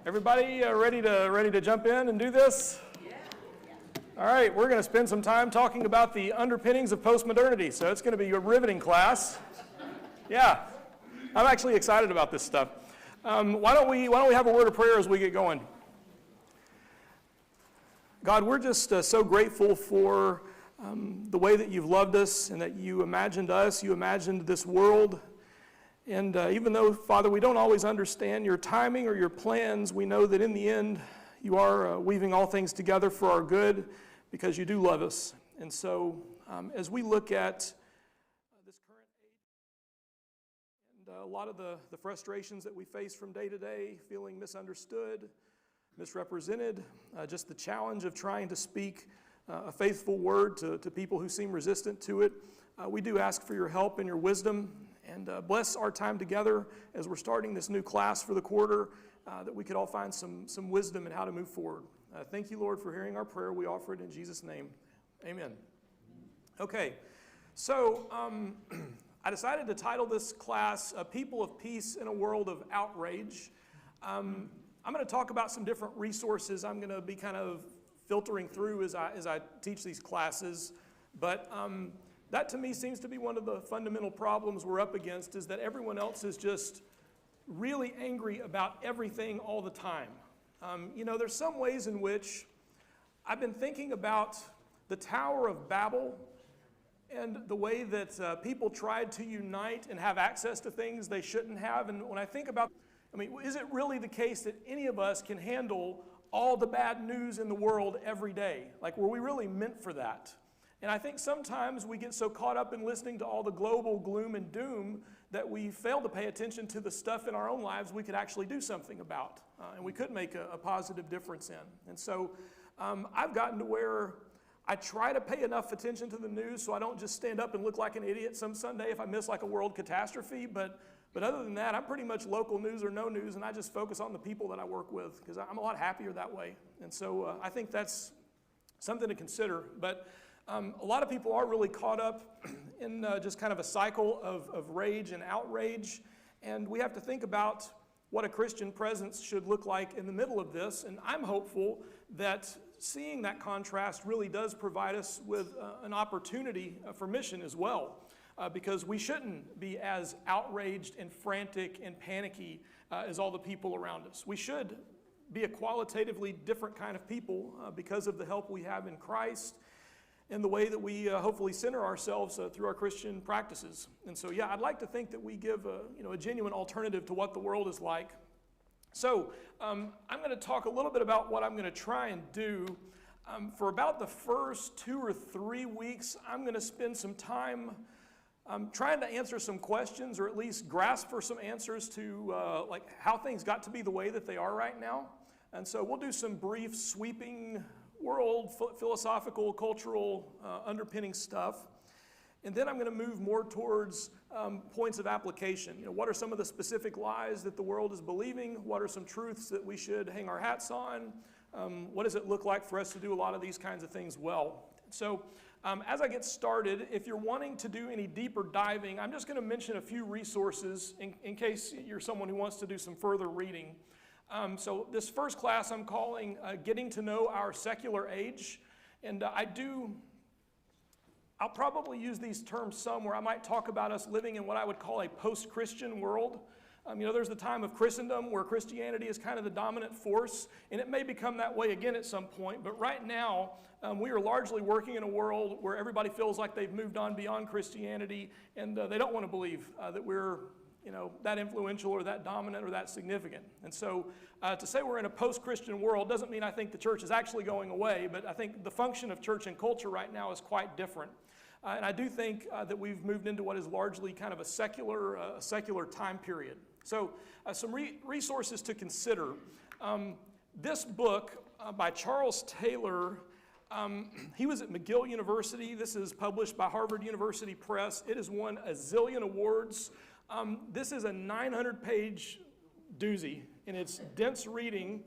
Everybody ready to jump in and do this? Yeah. All right, we're going to spend some time talking about the underpinnings of postmodernity. So it's going to be a riveting class. Yeah, I'm actually excited about this stuff. Why don't we have a word of prayer as we get going? God, we're just so grateful for the way that you've loved us and that you imagined us, you imagined this world. And even though, Father, we don't always understand your timing or your plans, we know that in the end you are weaving all things together for our good because you do love us. And so as we look at this current age and a lot of the frustrations that we face from day to day, feeling misunderstood, misrepresented, just the challenge of trying to speak a faithful word to people who seem resistant to it, we do ask for your help and your wisdom. And bless our time together as we're starting this new class for the quarter, that we could all find some wisdom in how to move forward. Thank you, Lord, for hearing our prayer. We offer it in Jesus' name. Amen. Okay, so I decided to title this class, People of Peace in a World of Outrage. I'm going to talk about some different resources I'm going to be kind of filtering through as I teach these classes, but that to me seems to be one of the fundamental problems we're up against, is that everyone else is just really angry about everything all the time. There's some ways in which I've been thinking about the Tower of Babel and the way that people tried to unite and have access to things they shouldn't have. And when I think about, is it really the case that any of us can handle all the bad news in the world every day? Like, were we really meant for that? And I think sometimes we get so caught up in listening to all the global gloom and doom that we fail to pay attention to the stuff in our own lives we could actually do something about, and we could make a positive difference in. And so I've gotten to where I try to pay enough attention to the news so I don't just stand up and look like an idiot some Sunday if I miss like a world catastrophe, but other than that, I'm pretty much local news or no news, and I just focus on the people that I work with because I'm a lot happier that way. And so I think that's something to consider. But a lot of people are really caught up in just kind of a cycle of rage and outrage, and we have to think about what a Christian presence should look like in the middle of this, and I'm hopeful that seeing that contrast really does provide us with an opportunity for mission as well, because we shouldn't be as outraged and frantic and panicky as all the people around us. We should be a qualitatively different kind of people because of the help we have in Christ and the way that we hopefully center ourselves through our Christian practices. And so, yeah, I'd like to think that we give a genuine alternative to what the world is like. So I'm going to talk a little bit about what I'm going to try and do. For about the first 2 or 3 weeks, I'm going to spend some time trying to answer some questions, or at least grasp for some answers to like how things got to be the way that they are right now. And so we'll do some brief, sweeping world, philosophical, cultural underpinning stuff. And then I'm going to move more towards points of application. What are some of the specific lies that the world is believing? What are some truths that we should hang our hats on? What does it look like for us to do a lot of these kinds of things well? So as I get started, if you're wanting to do any deeper diving, I'm just going to mention a few resources in case you're someone who wants to do some further reading. So this first class I'm calling Getting to Know Our Secular Age, and I'll probably use these terms some where I might talk about us living in what I would call a post-Christian world. There's the time of Christendom where Christianity is kind of the dominant force, and it may become that way again at some point, but right now we are largely working in a world where everybody feels like they've moved on beyond Christianity, and they don't want to believe that we're that influential or that dominant or that significant. And so to say we're in a post-Christian world doesn't mean I think the church is actually going away, but I think the function of church and culture right now is quite different. And I do think that we've moved into what is largely kind of a secular time period. So some resources to consider. This book by Charles Taylor, he was at McGill University. This is published by Harvard University Press. It has won a zillion awards. This is a 900-page doozy, and it's dense reading.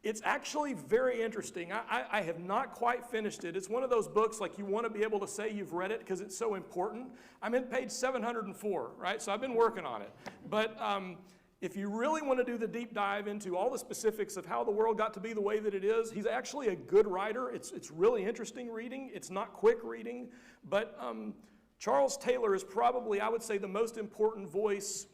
It's actually very interesting. I have not quite finished it. It's one of those books like you want to be able to say you've read it because it's so important. I'm in page 704, right? So I've been working on it. But If you really want to do the deep dive into all the specifics of how the world got to be the way that it is, he's actually a good writer. It's really interesting reading. It's not quick reading, but Charles Taylor is probably, I would say, the most important voice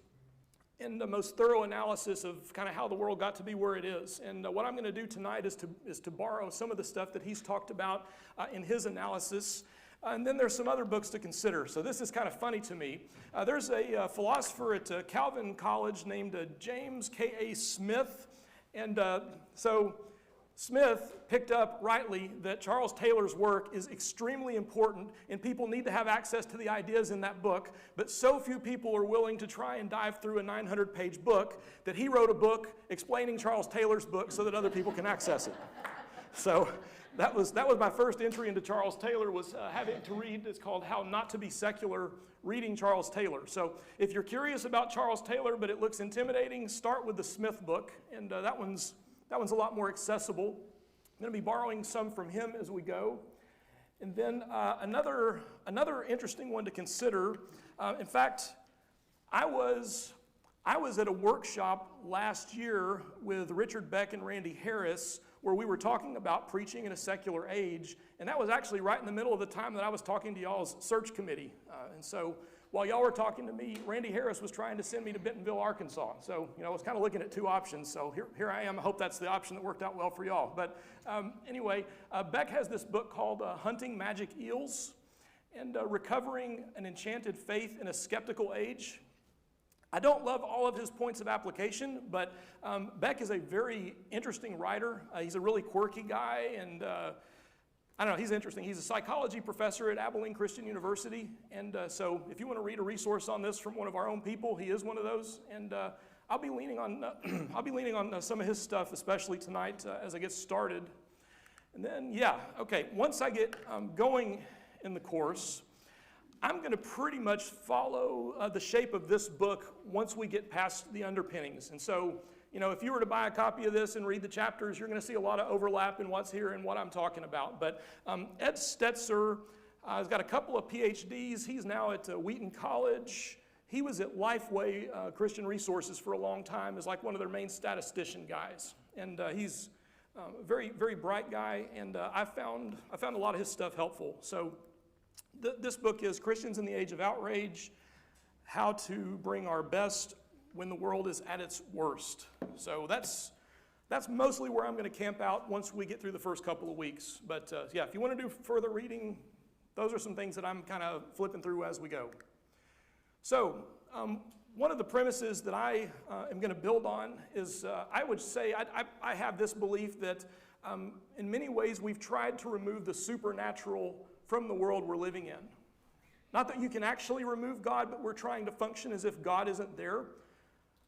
in the most thorough analysis of kind of how the world got to be where it is. And what I'm going to do tonight is to borrow some of the stuff that he's talked about in his analysis. And then there's some other books to consider. So this is kind of funny to me. There's a philosopher at Calvin College named James K.A. Smith. And so Smith picked up rightly that Charles Taylor's work is extremely important and people need to have access to the ideas in that book, but so few people are willing to try and dive through a 900-page book that he wrote a book explaining Charles Taylor's book so that other people can access it. So that was my first entry into Charles Taylor, was having to read, it's called How Not to Be Secular, reading Charles Taylor. So if you're curious about Charles Taylor but it looks intimidating, start with the Smith book, and that one's a lot more accessible. I'm going to be borrowing some from him as we go. And then another interesting one to consider. In fact, I was at a workshop last year with Richard Beck and Randy Harris where we were talking about preaching in a secular age, and that was actually right in the middle of the time that I was talking to y'all's search committee. And so while y'all were talking to me, Randy Harris was trying to send me to Bentonville, Arkansas. So, I was kind of looking at two options. So here I am. I hope that's the option that worked out well for y'all. But anyway, Beck has this book called Hunting Magic Eels and Recovering an Enchanted Faith in a Skeptical Age. I don't love all of his points of application, but Beck is a very interesting writer. He's a really quirky guy, and I don't know, he's interesting. He's a psychology professor at Abilene Christian University, and so if you want to read a resource on this from one of our own people, he is one of those. And I'll be leaning on some of his stuff, especially tonight as I get started. And then, once I get going in the course, I'm going to pretty much follow the shape of this book once we get past the underpinnings. And so, if you were to buy a copy of this and read the chapters, you're going to see a lot of overlap in what's here and what I'm talking about. But Ed Stetzer has got a couple of PhDs. He's now at Wheaton College. He was at Lifeway Christian Resources for a long time as like one of their main statistician guys. And he's a very, very bright guy, and I found a lot of his stuff helpful. So this book is Christians in the Age of Outrage, How to Bring Our Best When the World is at its Worst. So that's mostly where I'm going to camp out once we get through the first couple of weeks. But if you want to do further reading, those are some things that I'm kind of flipping through as we go. So one of the premises that I am going to build on is I would say I have this belief that in many ways we've tried to remove the supernatural from the world we're living in. Not that you can actually remove God, but we're trying to function as if God isn't there.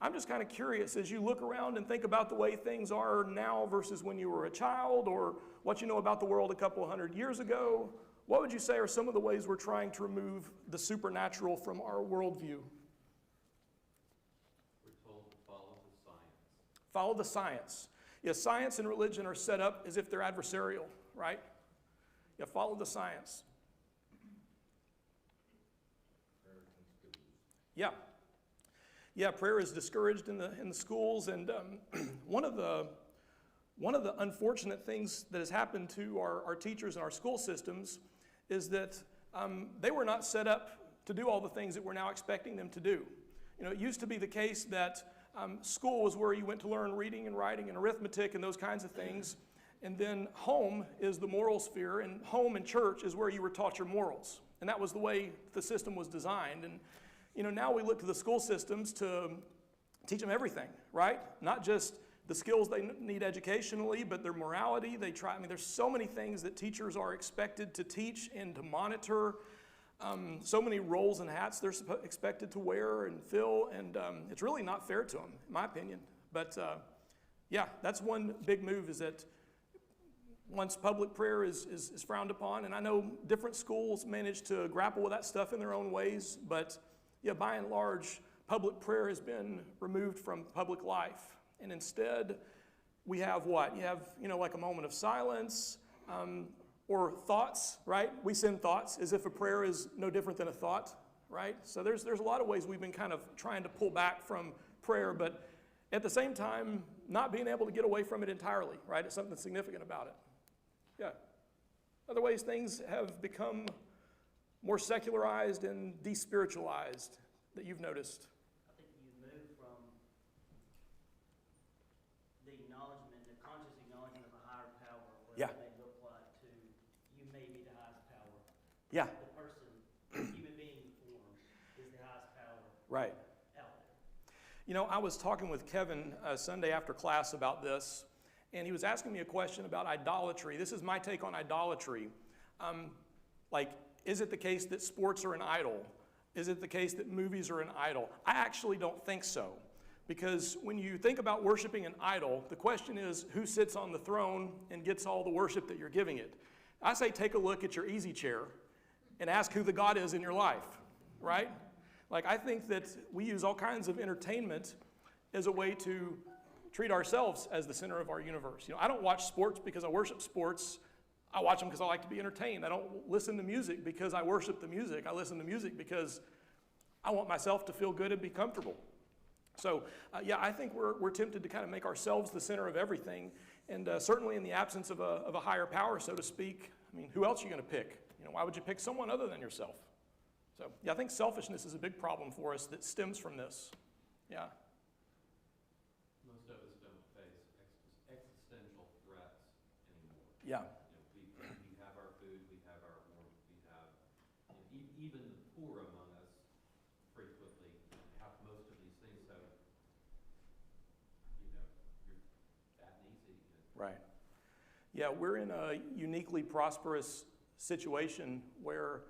I'm just kind of curious, as you look around and think about the way things are now versus when you were a child, or what you know about the world a couple of hundred years ago, what would you say are some of the ways we're trying to remove the supernatural from our worldview? We're told to follow the science. Follow the science. Yes, science and religion are set up as if they're adversarial, right? Yeah, follow the science. Yeah, prayer is discouraged in the schools, and one of the unfortunate things that has happened to our teachers and our school systems is that they were not set up to do all the things that we're now expecting them to do. It used to be the case that school was where you went to learn reading and writing and arithmetic and those kinds of things. And then home is the moral sphere, and home and church is where you were taught your morals. And that was the way the system was designed. And now we look to the school systems to teach them everything, right? Not just the skills they need educationally, but their morality. There's so many things that teachers are expected to teach and to monitor. So many roles and hats they're expected to wear and fill, and it's really not fair to them, in my opinion. But that's one big move, is that once public prayer is frowned upon, and I know different schools manage to grapple with that stuff in their own ways, but by and large, public prayer has been removed from public life. And instead, we have what? You have, like a moment of silence, or thoughts, right? We send thoughts as if a prayer is no different than a thought, right? So there's a lot of ways we've been kind of trying to pull back from prayer, but at the same time, not being able to get away from it entirely, right? It's something significant about it. Yeah. Other ways things have become more secularized and despiritualized that you've noticed. I think you move from the acknowledgement, the conscious acknowledgement of a higher power, whatever Yeah. it may look like, to you may be the highest power. Yeah, The person, human being form, is the highest power right. out there. You know, I was talking with Kevin Sunday after class about this, and he was asking me a question about idolatry. This is my take on idolatry. Like, is it the case that sports are an idol? Is it the case that movies are an idol? I actually don't think so. Because when you think about worshiping an idol, the question is who sits on the throne and gets all the worship that you're giving it? I say take a look at your easy chair and ask who the God is in your life, right? Like, I think that we use all kinds of entertainment as a way to treat ourselves as the center of our universe. You know, I don't watch sports because I worship sports. I watch them because I like to be entertained. I don't listen to music because I worship the music. I listen to music because I want myself to feel good and be comfortable. So, yeah, I think we're tempted to kind of make ourselves the center of everything. And certainly in the absence of a higher power, so to speak, I mean, who else are you going to pick? You know, why would you pick someone other than yourself? So, yeah, I think selfishness is a big problem for us that stems from this. Yeah. Most of us don't face existential threats anymore. Yeah. You know, we have our food, we have our warmth, we have, you know, even the poor among us frequently have most of these things. So, you know, you're that easy. Right. Yeah, we're in a uniquely prosperous situation where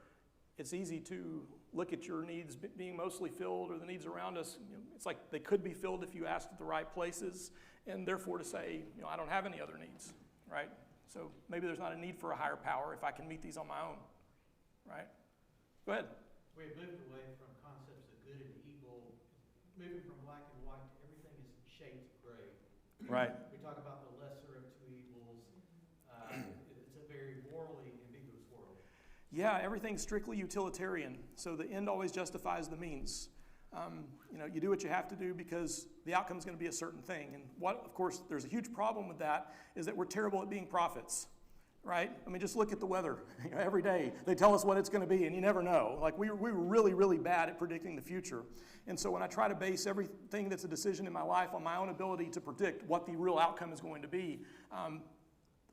it's easy to look at your needs being mostly filled or the needs around us. You know, it's like they could be filled if you asked at the right places, and therefore to say, you know, I don't have any other needs, right? So maybe there's not a need for a higher power if I can meet these on my own, right? Go ahead. We have moved away from concepts of good and evil, moving from black and white to everything is shades of gray. Right. We talk about the lesser of two evils. It's a very morally ambiguous world. Yeah, everything's strictly utilitarian. So the end always justifies the means. You know, you do what you have to do because the outcome is going to be a certain thing. And what, of course, there's a huge problem with that is that we're terrible at being prophets, right? I mean, just look at the weather. You know, every day they tell us what it's going to be, and you never know. Like we were really, really bad at predicting the future. And so when I try to base everything that's a decision in my life on my own ability to predict what the real outcome is going to be,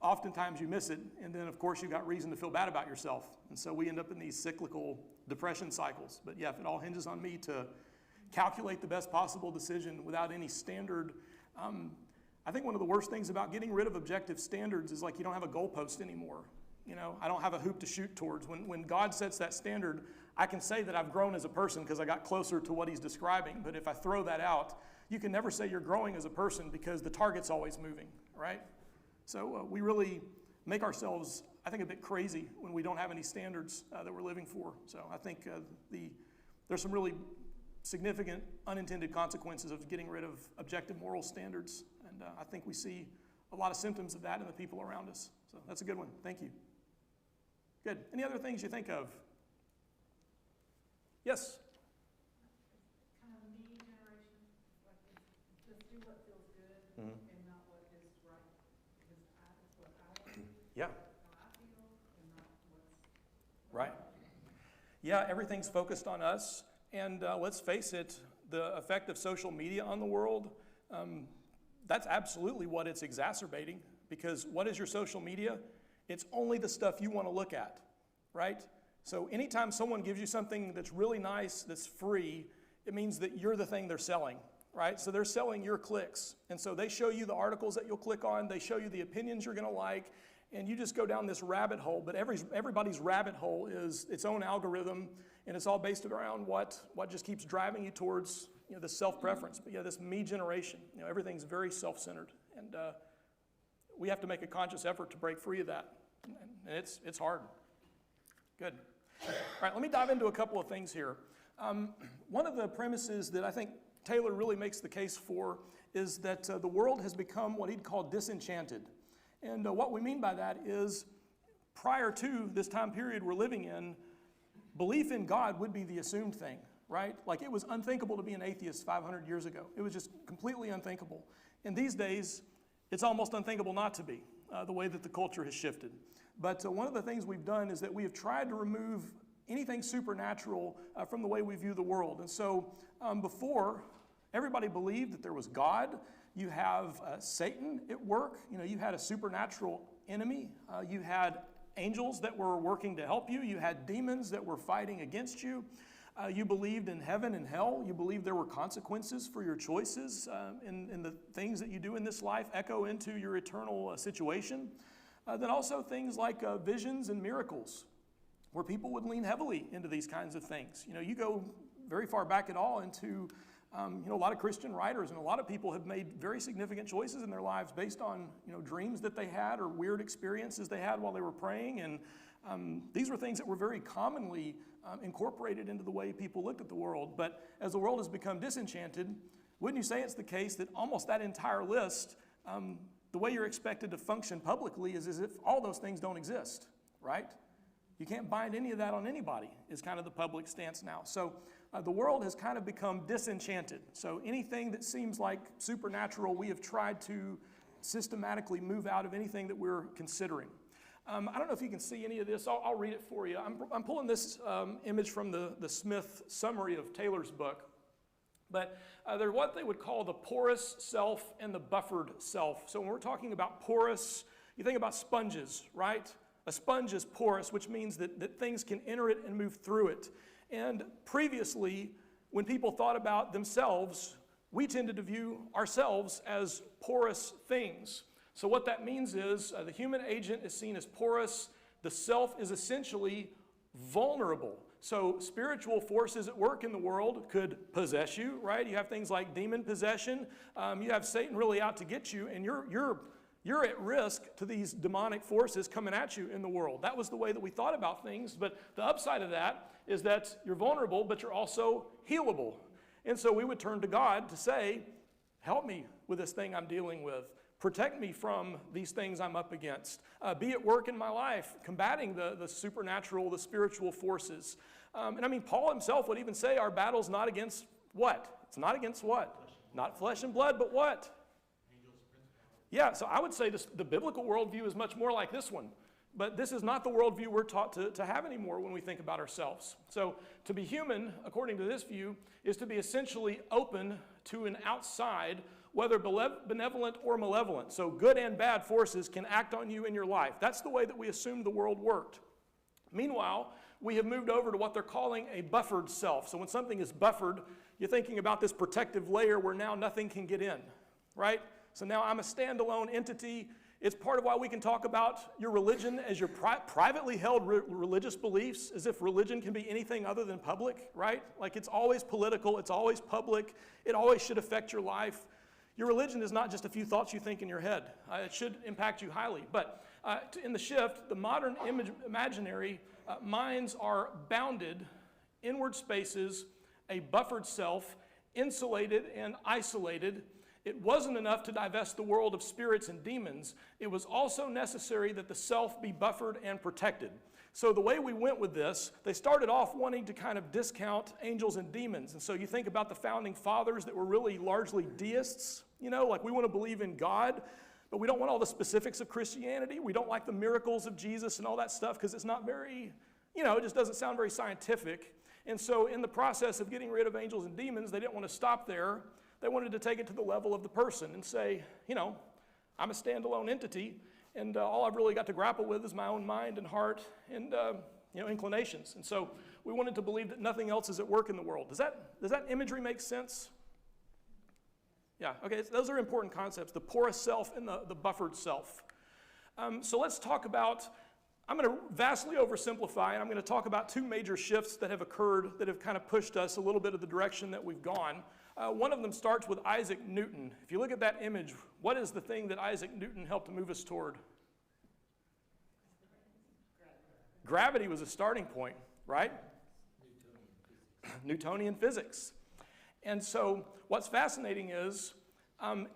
oftentimes you miss it, and then of course you've got reason to feel bad about yourself. And so we end up in these cyclical depression cycles. But yeah, if it all hinges on me to calculate the best possible decision without any standard, I think one of the worst things about getting rid of objective standards is like you don't have a goalpost anymore. You know, I don't have a hoop to shoot towards. When God sets that standard, I can say that I've grown as a person because I got closer to what he's describing. But if I throw that out, you can never say you're growing as a person because the target's always moving, right? So we really make ourselves, I think, a bit crazy when we don't have any standards that we're living for. So I think there's some really significant unintended consequences of getting rid of objective moral standards. And I think we see a lot of symptoms of that in the people around us. So that's a good one. Thank you. Good. Any other things you think of? Yes? Kind of me generation, like just do what feels good Mhm. and not what is right. Because it's what I want to do, Yeah. how I feel, and not what's Right. Yeah, everything's focused on us. And let's face it, the effect of social media on the world, that's absolutely what it's exacerbating. Because what is your social media? It's only the stuff you want to look at, right? So anytime someone gives you something that's really nice, that's free, it means that you're the thing they're selling, right? So they're selling your clicks. And so they show you the articles that you'll click on, they show you the opinions you're going to like, and you just go down this rabbit hole. But everybody's rabbit hole is its own algorithm, and it's all based around what just keeps driving you towards, you know, this self-preference. But yeah, this me generation, you know, everything's very self-centered. And we have to make a conscious effort to break free of that. And it's hard. Good. All right, let me dive into a couple of things here. One of the premises that I think Taylor really makes the case for is that the world has become what he'd call disenchanted. And what we mean by that is prior to this time period we're living in, belief in God would be the assumed thing, right? Like it was unthinkable to be an atheist 500 years ago. It was just completely unthinkable. And these days, it's almost unthinkable not to be, the way that the culture has shifted. But one of the things we've done is that we have tried to remove anything supernatural from the way we view the world. And so before, everybody believed that there was God. You have Satan at work. You know, you had a supernatural enemy. You had angels that were working to help you. You had demons that were fighting against you. You believed in heaven and hell. You believed there were consequences for your choices, and the things that you do in this life echo into your eternal situation. Then also things like visions and miracles, where people would lean heavily into these kinds of things. You know, you go very far back at all into a lot of Christian writers, and a lot of people have made very significant choices in their lives based on, dreams that they had or weird experiences they had while they were praying. And these were things that were very commonly incorporated into the way people looked at the world. But as the world has become disenchanted, wouldn't you say it's the case that almost that entire list, the way you're expected to function publicly is as if all those things don't exist, right? You can't bind any of that on anybody, is kind of the public stance now. So the world has kind of become disenchanted. So anything that seems like supernatural, we have tried to systematically move out of anything that we're considering. I don't know if you can see any of this. I'll read it for you. I'm pulling this image from the Smith summary of Taylor's book. But they're what they would call the porous self and the buffered self. So when we're talking about porous, you think about sponges, right? A sponge is porous, which means that things can enter it and move through it. And previously, when people thought about themselves, we tended to view ourselves as porous things. So what that means is the human agent is seen as porous. The self is essentially vulnerable. So spiritual forces at work in the world could possess you, right? You have things like demon possession. You have Satan really out to get you, and you're at risk to these demonic forces coming at you in the world. That was the way that we thought about things, but the upside of that is that you're vulnerable, but you're also healable. And so we would turn to God to say, help me with this thing I'm dealing with. Protect me from these things I'm up against. Be at work in my life, combating the supernatural, the spiritual forces. And I mean, Paul himself would even say our battle's not against what? It's not against what? Not flesh and blood, but what? Yeah, so I would say the biblical worldview is much more like this one. But this is not the worldview we're taught to have anymore when we think about ourselves. So to be human, according to this view, is to be essentially open to an outside, whether benevolent or malevolent. So good and bad forces can act on you in your life. That's the way that we assumed the world worked. Meanwhile, we have moved over to what they're calling a buffered self. So when something is buffered, you're thinking about this protective layer where now nothing can get in, right? So now I'm a standalone entity. It's part of why we can talk about your religion as your privately held religious beliefs, as if religion can be anything other than public, right? Like it's always political, it's always public, it always should affect your life. Your religion is not just a few thoughts you think in your head. It should impact you highly. But in the shift, the modern imaginary minds are bounded, inward spaces, a buffered self, insulated and isolated. It wasn't enough to divest the world of spirits and demons. It was also necessary that the self be buffered and protected. So the way we went with this, they started off wanting to kind of discount angels and demons. And so you think about the founding fathers that were really largely deists, like we want to believe in God, but we don't want all the specifics of Christianity. We don't like the miracles of Jesus and all that stuff because it's not very, it just doesn't sound very scientific. And so in the process of getting rid of angels and demons, they didn't want to stop there. They wanted to take it to the level of the person and say, I'm a standalone entity, and all I've really got to grapple with is my own mind and heart and inclinations. And so we wanted to believe that nothing else is at work in the world. Does that imagery make sense? Yeah, okay, those are important concepts, the porous self and the buffered self. So let's talk about, I'm going to vastly oversimplify, and I'm going to talk about two major shifts that have occurred that have kind of pushed us a little bit of the direction that we've gone. One of them starts with Isaac Newton. If you look at that image, what is the thing that Isaac Newton helped to move us toward? Gravity was a starting point, right? Newtonian physics. And so what's fascinating is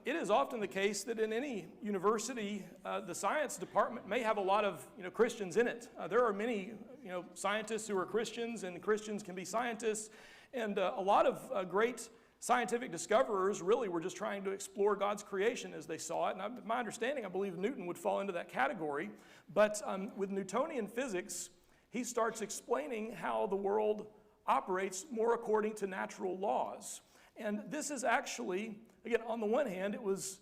it is often the case that in any university, the science department may have a lot of Christians in it. There are many scientists who are Christians, and Christians can be scientists. And a lot of great scientific discoverers really were just trying to explore God's creation as they saw it. And my understanding, I believe Newton would fall into that category. But with Newtonian physics, he starts explaining how the world operates more according to natural laws. And this is actually, again, on the one hand, it was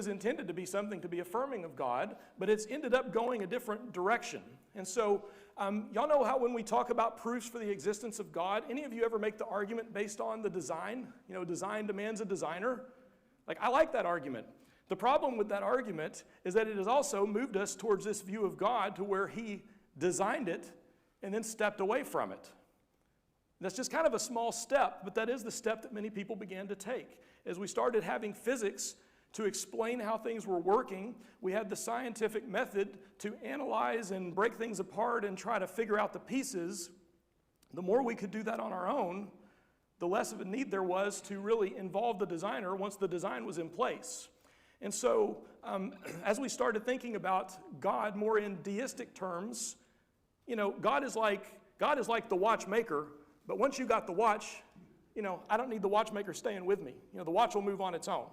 intended to be something to be affirming of God, but it's ended up going a different direction. And so, y'all know how when we talk about proofs for the existence of God, any of you ever make the argument based on the design? You know, design demands a designer. Like, I like that argument. The problem with that argument is that it has also moved us towards this view of God to where he designed it and then stepped away from it. That's just kind of a small step, but that is the step that many people began to take. As we started having physics to explain how things were working, we had the scientific method to analyze and break things apart and try to figure out the pieces. The more we could do that on our own, the less of a need there was to really involve the designer once the design was in place. And so, as we started thinking about God more in deistic terms, you know, God is like the watchmaker, but once you got the watch, you know, I don't need the watchmaker staying with me. You know, the watch will move on its own.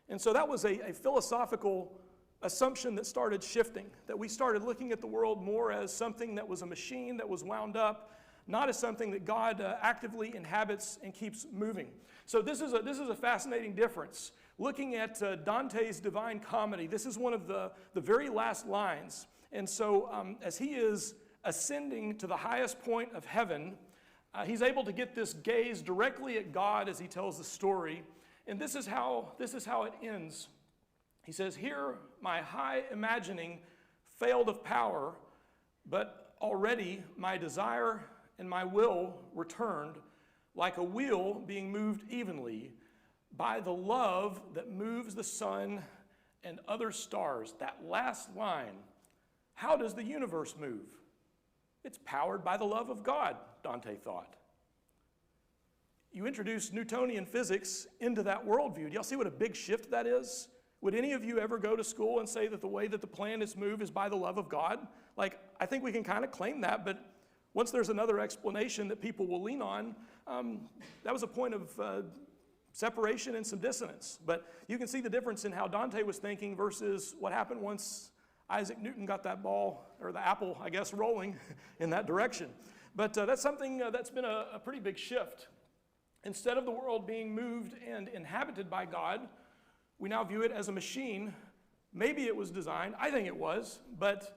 And so that was a philosophical assumption that started shifting, that we started looking at the world more as something that was a machine that was wound up, not as something that God actively inhabits and keeps moving. So this is a fascinating difference. Looking at Dante's Divine Comedy, this is one of the very last lines. And so as he is ascending to the highest point of heaven, he's able to get this gaze directly at God as he tells the story. And this is how it ends. He says, "Here my high imagining failed of power, but already my desire and my will returned, like a wheel being moved evenly by the love that moves the sun and other stars." That last line, how does the universe move? It's powered by the love of God, Dante thought. You introduce Newtonian physics into that worldview. Do y'all see what a big shift that is? Would any of you ever go to school and say that the way that the planets move is by the love of God? Like, I think we can kind of claim that, but once there's another explanation that people will lean on, that was a point of separation and some dissonance. But you can see the difference in how Dante was thinking versus what happened once Isaac Newton got that ball, or the apple, I guess, rolling in that direction. But that's something that's been a pretty big shift. Instead of the world being moved and inhabited by God, we now view it as a machine. Maybe it was designed, I think it was, but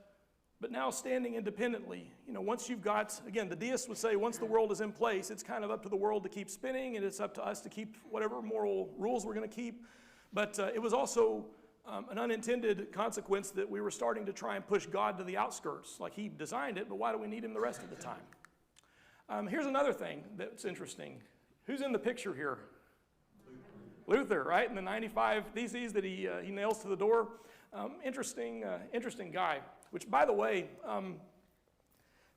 now standing independently. You know, once you've got, again, the deists would say once the world is in place, it's kind of up to the world to keep spinning, and it's up to us to keep whatever moral rules we're going to keep. But it was also an unintended consequence that we were starting to try and push God to the outskirts. Like, he designed it, but why do we need him the rest of the time? Here's another thing that's interesting. Who's in the picture here? Luther, right? And the 95 Theses that he nails to the door. Interesting guy. Which, by the way,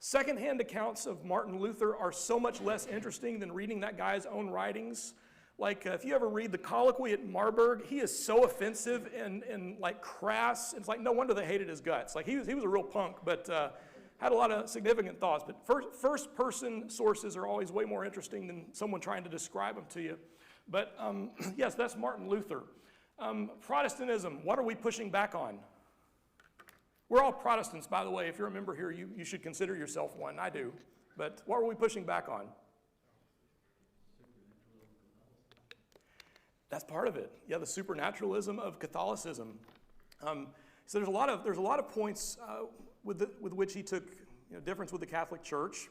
secondhand accounts of Martin Luther are so much less interesting than reading that guy's own writings. Like, if you ever read the colloquy at Marburg, he is so offensive and like crass. It's like, no wonder they hated his guts. Like, he was a real punk, but had a lot of significant thoughts. But first-person sources are always way more interesting than someone trying to describe them to you. But yes, that's Martin Luther. Protestantism, what are we pushing back on? We're all Protestants, by the way. If you're a member here, you should consider yourself one. I do. But what are we pushing back on? That's part of it. Yeah, the supernaturalism of Catholicism. So there's a lot of points with which he took difference with the Catholic Church.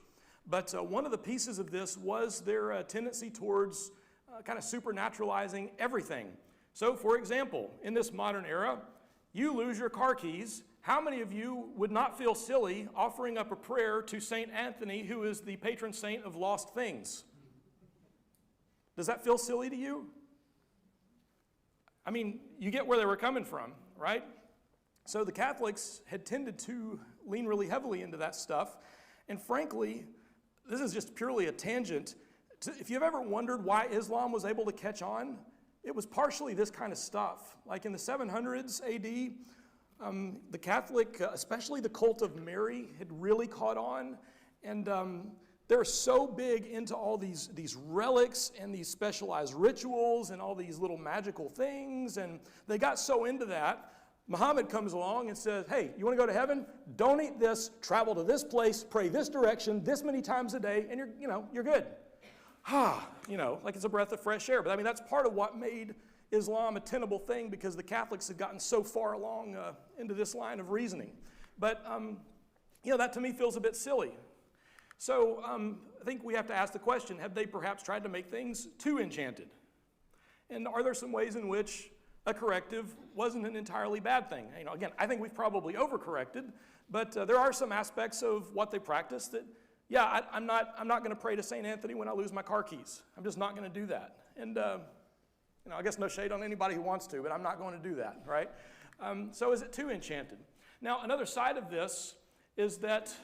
But one of the pieces of this was their tendency towards kind of supernaturalizing everything. So, for example, in this modern era, you lose your car keys. How many of you would not feel silly offering up a prayer to St. Anthony, who is the patron saint of lost things? Does that feel silly to you? I mean, you get where they were coming from, right? So the Catholics had tended to lean really heavily into that stuff. And frankly, this is just purely a tangent. If you've ever wondered why Islam was able to catch on, it was partially this kind of stuff. Like in the 700s AD, the Catholic, especially the cult of Mary, had really caught on. And they're so big into all these relics and these specialized rituals and all these little magical things, and they got so into that, Muhammad comes along and says, hey, you want to go to heaven? Don't eat this, travel to this place, pray this direction, this many times a day, and you're good. Like it's a breath of fresh air. But I mean, that's part of what made Islam a tenable thing, because the Catholics had gotten so far along into this line of reasoning. But, that to me feels a bit silly. So I think we have to ask the question, have they perhaps tried to make things too enchanted? And are there some ways in which a corrective wasn't an entirely bad thing? Again, I think we've probably overcorrected, but there are some aspects of what they practice that, I'm not going to pray to St. Anthony when I lose my car keys. I'm just not going to do that. And, I guess no shade on anybody who wants to, but I'm not going to do that, right? So is it too enchanted? Now, another side of this is that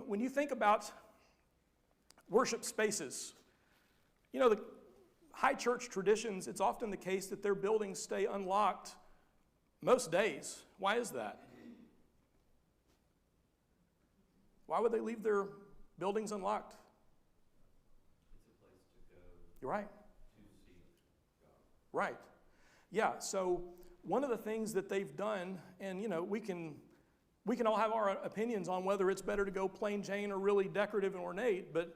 when you think about worship spaces, the high church traditions, it's often the case that their buildings stay unlocked most days. Why is that? Why would they leave their buildings unlocked? It's a place to go. You're right. To see God. Right. Yeah, so one of the things that they've done, and we can all have our opinions on whether it's better to go plain Jane or really decorative and ornate, but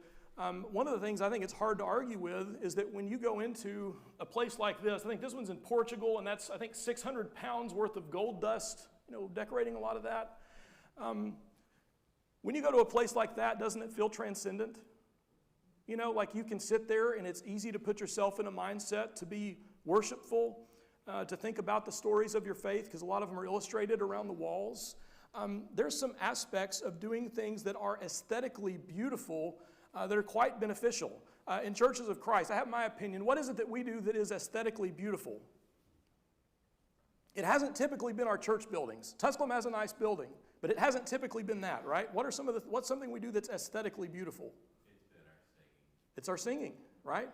one of the things I think it's hard to argue with is that when you go into a place like this, I think this one's in Portugal, and that's, I think, 600 pounds worth of gold dust, decorating a lot of that. When you go to a place like that, doesn't it feel transcendent? Like you can sit there and it's easy to put yourself in a mindset to be worshipful, to think about the stories of your faith, because a lot of them are illustrated around the walls. There's some aspects of doing things that are aesthetically beautiful that are quite beneficial. In churches of Christ, I have my opinion. What is it that we do that is aesthetically beautiful? It hasn't typically been our church buildings. Tusculum has a nice building, but it hasn't typically been that, right? What's something we do that's aesthetically beautiful? It's been our singing. It's our singing, right?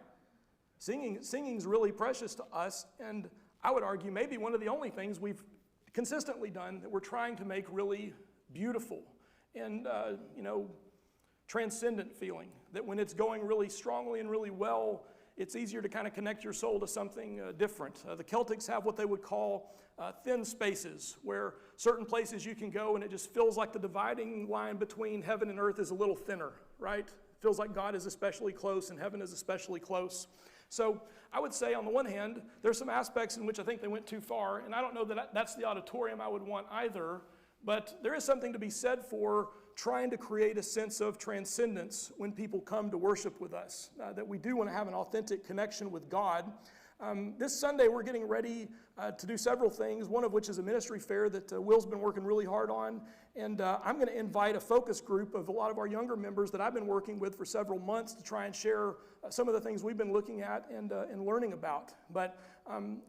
Singing's really precious to us, and I would argue maybe one of the only things we've consistently done that we're trying to make really beautiful and, transcendent feeling, that when it's going really strongly and really well, it's easier to kind of connect your soul to something different. The Celtics have what they would call thin spaces, where certain places you can go and it just feels like the dividing line between heaven and earth is a little thinner, right? It feels like God is especially close and heaven is especially close. So I would say on the one hand, there's some aspects in which I think they went too far, and I don't know that that's the auditorium I would want either, but there is something to be said for trying to create a sense of transcendence when people come to worship with us, that we do want to have an authentic connection with God. This Sunday, we're getting ready to do several things, one of which is a ministry fair that Will's been working really hard on, and I'm going to invite a focus group of a lot of our younger members that I've been working with for several months to try and share some of the things we've been looking at and learning about. But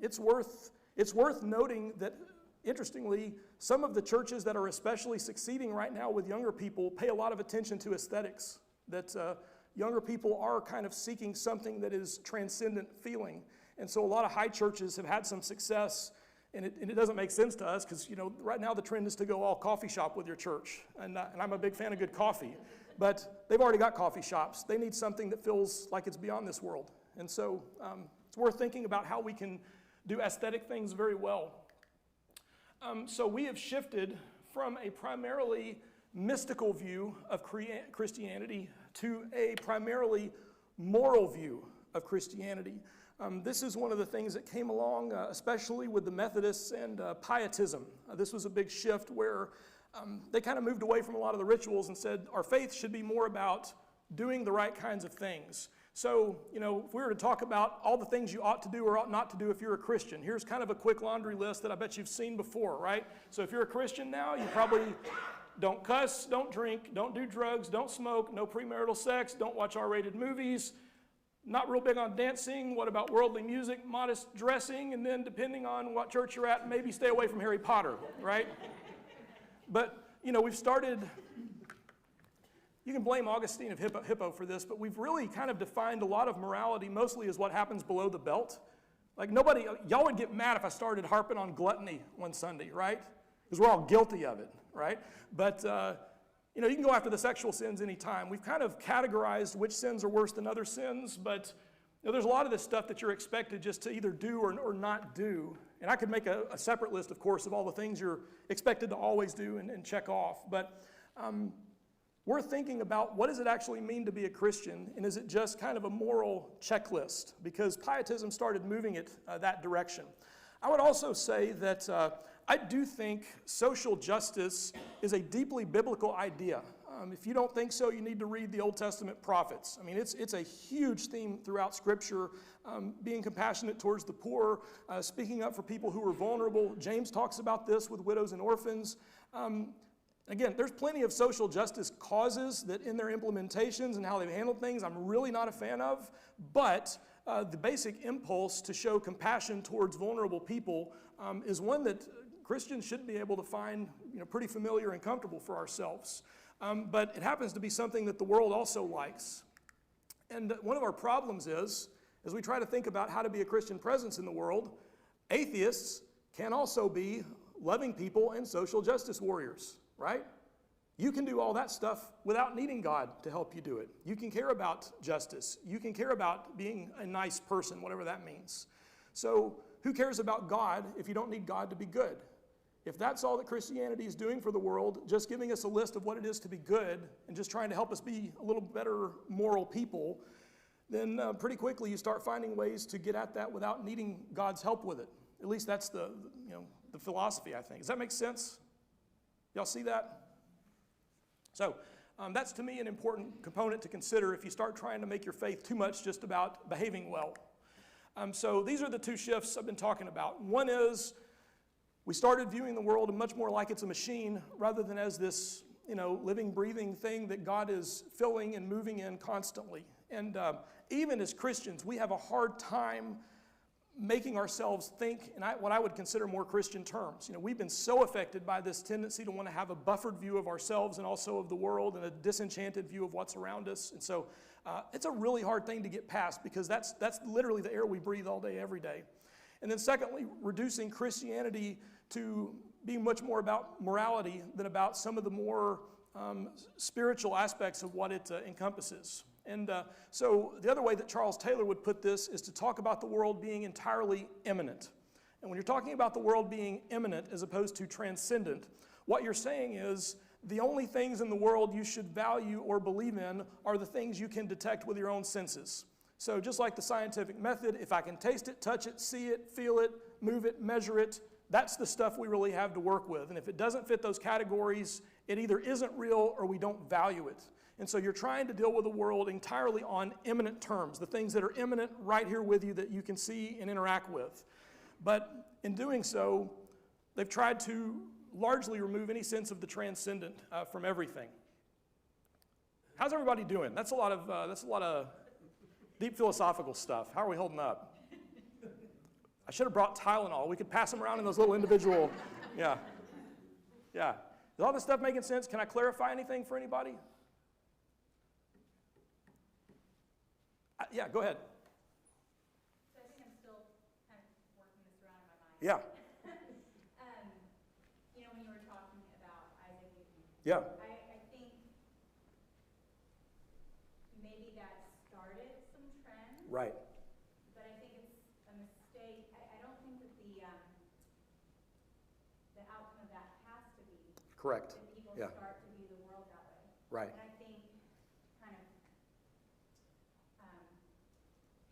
it's worth noting that, interestingly, some of the churches that are especially succeeding right now with younger people pay a lot of attention to aesthetics, that younger people are kind of seeking something that is transcendent feeling. And so a lot of high churches have had some success, and it doesn't make sense to us because, right now the trend is to go all coffee shop with your church, and I'm a big fan of good coffee. But they've already got coffee shops. They need something that feels like it's beyond this world. And so it's worth thinking about how we can do aesthetic things very well. So we have shifted from a primarily mystical view of Christianity to a primarily moral view of Christianity. This is one of the things that came along, especially with the Methodists and Pietism. This was a big shift where they kind of moved away from a lot of the rituals and said our faith should be more about doing the right kinds of things. So, if we were to talk about all the things you ought to do or ought not to do if you're a Christian, here's kind of a quick laundry list that I bet you've seen before, right? So if you're a Christian now, you probably don't cuss, don't drink, don't do drugs, don't smoke, no premarital sex, don't watch R-rated movies, not real big on dancing. What about worldly music, modest dressing, and then depending on what church you're at, maybe stay away from Harry Potter, right? But, we've started... You can blame Augustine of Hippo for this, but we've really kind of defined a lot of morality mostly as what happens below the belt. Like y'all would get mad if I started harping on gluttony one Sunday, right? Because we're all guilty of it, right? But you can go after the sexual sins anytime. We've kind of categorized which sins are worse than other sins, but there's a lot of this stuff that you're expected just to either do or not do. And I could make a separate list, of course, of all the things you're expected to always do and check off. But we're thinking about what does it actually mean to be a Christian, and is it just kind of a moral checklist? Because pietism started moving it that direction. I would also say that I do think social justice is a deeply biblical idea. If you don't think so, you need to read the Old Testament prophets. I mean, it's a huge theme throughout Scripture, being compassionate towards the poor, speaking up for people who are vulnerable. James talks about this with widows and orphans. Again, there's plenty of social justice causes that in their implementations and how they've handled things I'm really not a fan of, but the basic impulse to show compassion towards vulnerable people is one that Christians should be able to find pretty familiar and comfortable for ourselves. But it happens to be something that the world also likes. And one of our problems is, as we try to think about how to be a Christian presence in the world, atheists can also be loving people and social justice warriors, right? You can do all that stuff without needing God to help you do it. You can care about justice. You can care about being a nice person, whatever that means. So who cares about God if you don't need God to be good? If that's all that Christianity is doing for the world, just giving us a list of what it is to be good and just trying to help us be a little better moral people, then pretty quickly you start finding ways to get at that without needing God's help with it. At least that's the philosophy, I think. Does that make sense? Y'all see that? So that's to me an important component to consider if you start trying to make your faith too much just about behaving well. So these are the two shifts I've been talking about. One is we started viewing the world much more like it's a machine rather than as this, living, breathing thing that God is filling and moving in constantly. And even as Christians, we have a hard time making ourselves think in what I would consider more Christian terms. We've been so affected by this tendency to want to have a buffered view of ourselves and also of the world and a disenchanted view of what's around us. And so it's a really hard thing to get past because that's literally the air we breathe all day, every day. And then secondly, reducing Christianity to being much more about morality than about some of the more spiritual aspects of what it encompasses. And so the other way that Charles Taylor would put this is to talk about the world being entirely immanent. And when you're talking about the world being immanent as opposed to transcendent, what you're saying is the only things in the world you should value or believe in are the things you can detect with your own senses. So just like the scientific method, if I can taste it, touch it, see it, feel it, move it, measure it, that's the stuff we really have to work with. And if it doesn't fit those categories, it either isn't real or we don't value it. And so you're trying to deal with the world entirely on immanent terms, the things that are immanent right here with you that you can see and interact with. But in doing so, they've tried to largely remove any sense of the transcendent from everything. How's everybody doing? That's a lot of deep philosophical stuff. How are we holding up? I should have brought Tylenol. We could pass them around in those little individual, yeah. Is all this stuff making sense? Can I clarify anything for anybody? Yeah, go ahead. So I think I'm still kind of working this around in my mind. Yeah. When you were talking about Isaac Newton. Yeah. I think maybe that started some trends. Right. But I think it's a mistake. I don't think that the outcome of that has to be Correct. that people Yeah. start to view the world that way. Right. And I think kind of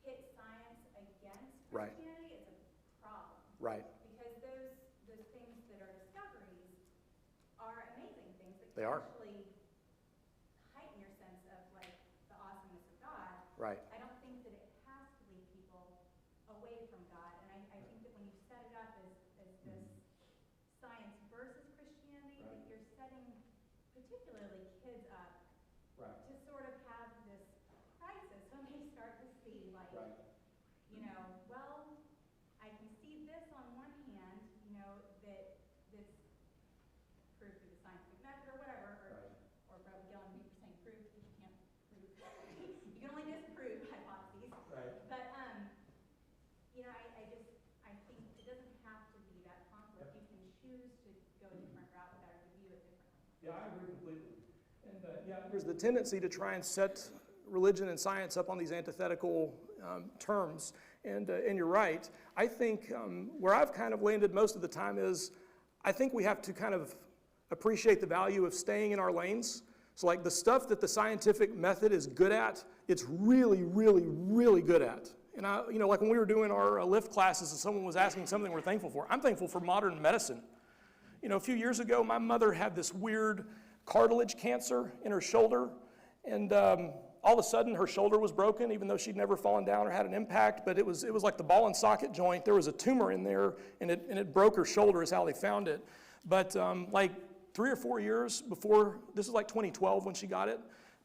hit science against Right. Christianity is a problem. Right. Because those things that are discoveries are amazing things that They can are. actually heighten your sense of the awesomeness of God. Right. I don't think that it has to lead people away from God. And I think that when you set it up as this science versus Christianity, that you're setting particularly kids up to sort of have this crisis when they start to see well, I can see this on one hand, that's proved through the scientific method or whatever, or Brother Gillen, we were saying proof, because you can't prove. You can only disprove hypotheses. Right. But, I think it doesn't have to be that conflict. You can choose to go a different route with that or to view it differently. Yeah, I agree completely. And there's the tendency to try and set religion and science up on these antithetical terms. And you're right. I think where I've kind of landed most of the time is I think we have to kind of appreciate the value of staying in our lanes. So like the stuff that the scientific method is good at, it's really, really, really good at. And like when we were doing our lift classes and someone was asking something we're thankful for, I'm thankful for modern medicine. A few years ago, my mother had this weird cartilage cancer in her shoulder, and all of a sudden her shoulder was broken, even though she'd never fallen down or had an impact, but it was like the ball and socket joint. There was a tumor in there, and it broke her shoulder is how they found it. But like 3 or 4 years before, this is like 2012 when she got it,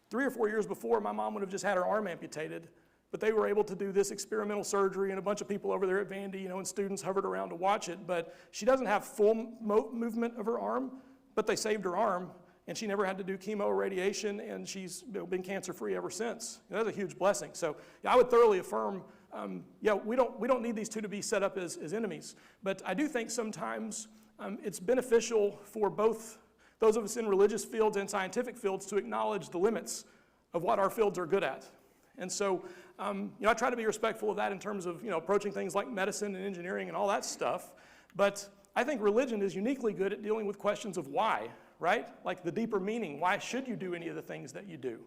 3 or 4 years before, my mom would have just had her arm amputated. But they were able to do this experimental surgery, and a bunch of people over there at Vandy, and students hovered around to watch it. But she doesn't have full movement of her arm, but they saved her arm, and she never had to do chemo or radiation, and she's been cancer-free ever since. That's a huge blessing. So I would thoroughly affirm, we don't need these two to be set up as enemies. But I do think sometimes it's beneficial for both those of us in religious fields and scientific fields to acknowledge the limits of what our fields are good at. And so, I try to be respectful of that in terms of, approaching things like medicine and engineering and all that stuff. But I think religion is uniquely good at dealing with questions of why, right? Like the deeper meaning. Why should you do any of the things that you do?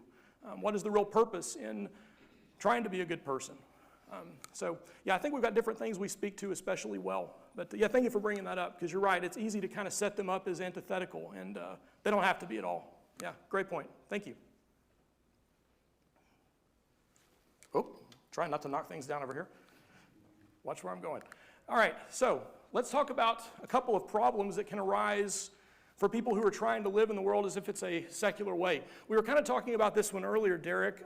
What is the real purpose in trying to be a good person? I think we've got different things we speak to especially well. But thank you for bringing that up, because you're right. It's easy to kind of set them up as antithetical, and they don't have to be at all. Yeah, great point. Thank you. Oh, trying not to knock things down over here. Watch where I'm going. All right, so let's talk about a couple of problems that can arise for people who are trying to live in the world as if it's a secular way. We were kind of talking about this one earlier, Derek.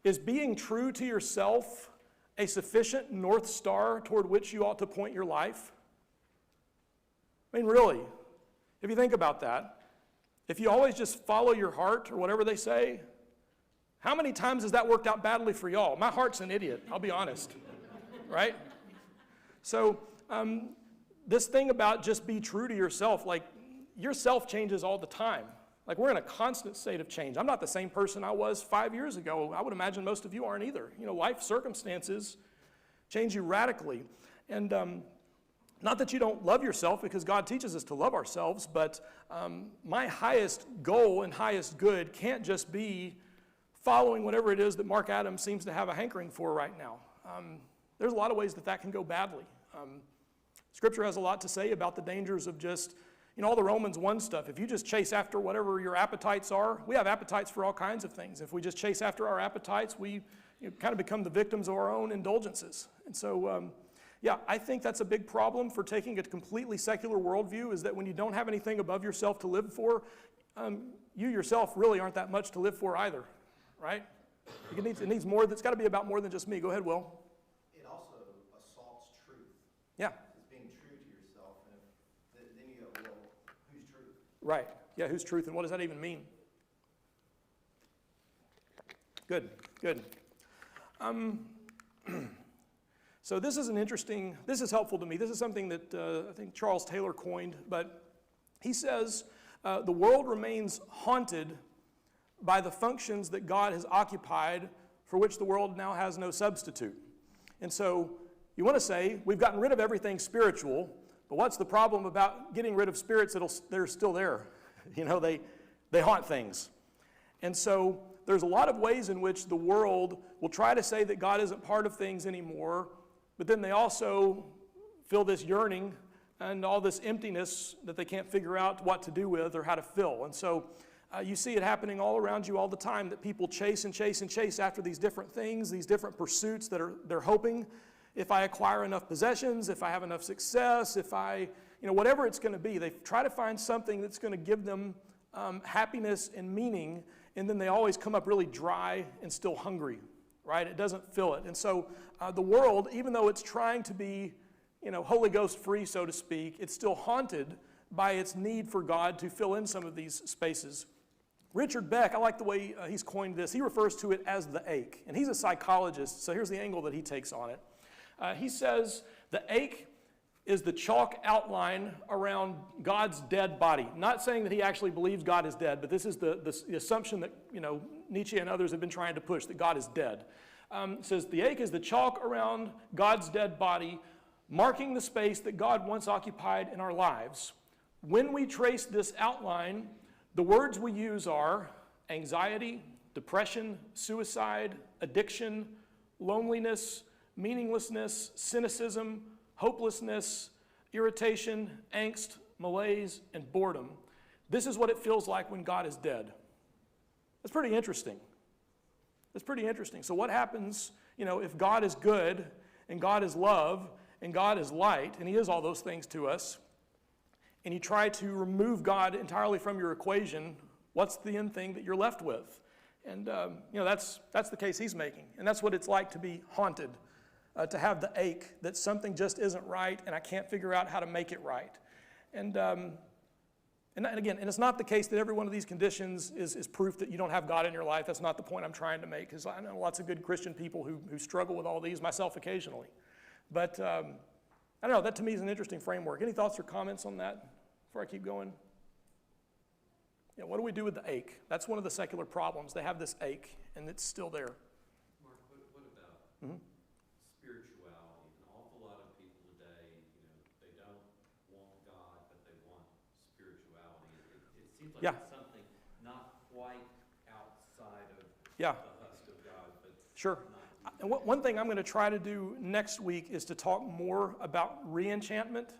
Is being true to yourself a sufficient North Star toward which you ought to point your life? I mean, really, if you think about that, if you always just follow your heart or whatever they say, how many times has that worked out badly for y'all? My heart's an idiot, I'll be honest, right? So this thing about just be true to yourself, like yourself changes all the time. Like we're in a constant state of change. I'm not the same person I was 5 years ago. I would imagine most of you aren't either. Life circumstances change you radically. And not that you don't love yourself, because God teaches us to love ourselves, but my highest goal and highest good can't just be following whatever it is that Mark Adams seems to have a hankering for right now. There's a lot of ways that can go badly. Scripture has a lot to say about the dangers of just, all the Romans 1 stuff. If you just chase after whatever your appetites are, we have appetites for all kinds of things. If we just chase after our appetites, we kind of become the victims of our own indulgences. And so, I think that's a big problem for taking a completely secular worldview, is that when you don't have anything above yourself to live for, you yourself really aren't that much to live for either. Right? It needs more. It's got to be about more than just me. Go ahead, Will. It also assaults truth. Yeah. It's being true to yourself, and then you go, well, who's truth? Right. Yeah, who's truth, and what does that even mean? Good. So this is helpful to me. This is something that I think Charles Taylor coined, but he says the world remains haunted by the functions that God has occupied, for which the world now has no substitute. And so you want to say, we've gotten rid of everything spiritual, but what's the problem about getting rid of spirits that are still there? They haunt things. And so there's a lot of ways in which the world will try to say that God isn't part of things anymore, but then they also feel this yearning and all this emptiness that they can't figure out what to do with or how to fill. And so you see it happening all around you all the time, that people chase and chase and chase after these different things, these different pursuits that they're hoping, if I acquire enough possessions, if I have enough success, if I, whatever it's going to be, they try to find something that's going to give them happiness and meaning, and then they always come up really dry and still hungry, right? It doesn't fill it. And so the world, even though it's trying to be, Holy Ghost free, so to speak, it's still haunted by its need for God to fill in some of these spaces. Richard Beck, I like the way he's coined this. He refers to it as the ache. And he's a psychologist, so here's the angle that he takes on it. He says the ache is the chalk outline around God's dead body. Not saying that he actually believes God is dead, but this is the assumption that Nietzsche and others have been trying to push, that God is dead. It says the ache is the chalk around God's dead body, marking the space that God once occupied in our lives. When we trace this outline, the words we use are anxiety, depression, suicide, addiction, loneliness, meaninglessness, cynicism, hopelessness, irritation, angst, malaise, and boredom. This is what it feels like when God is dead. That's pretty interesting. That's pretty interesting. So what happens, if God is good and God is love and God is light, and he is all those things to us, and you try to remove God entirely from your equation, what's the end thing that you're left with? And that's the case he's making. And that's what it's like to be haunted, to have the ache that something just isn't right and I can't figure out how to make it right. And again, it's not the case that every one of these conditions is proof that you don't have God in your life. That's not the point I'm trying to make, because I know lots of good Christian people who struggle with all these, myself occasionally. But I don't know, that to me is an interesting framework. Any thoughts or comments on that before I keep going? Yeah, what do we do with the ache? That's one of the secular problems. They have this ache, and it's still there. Mark, what about spirituality? An awful lot of people today, they don't want God, but they want spirituality. It seems like it's something not quite outside of the husk of God, but sure. And one thing I'm going to try to do next week is to talk more about re-enchantment,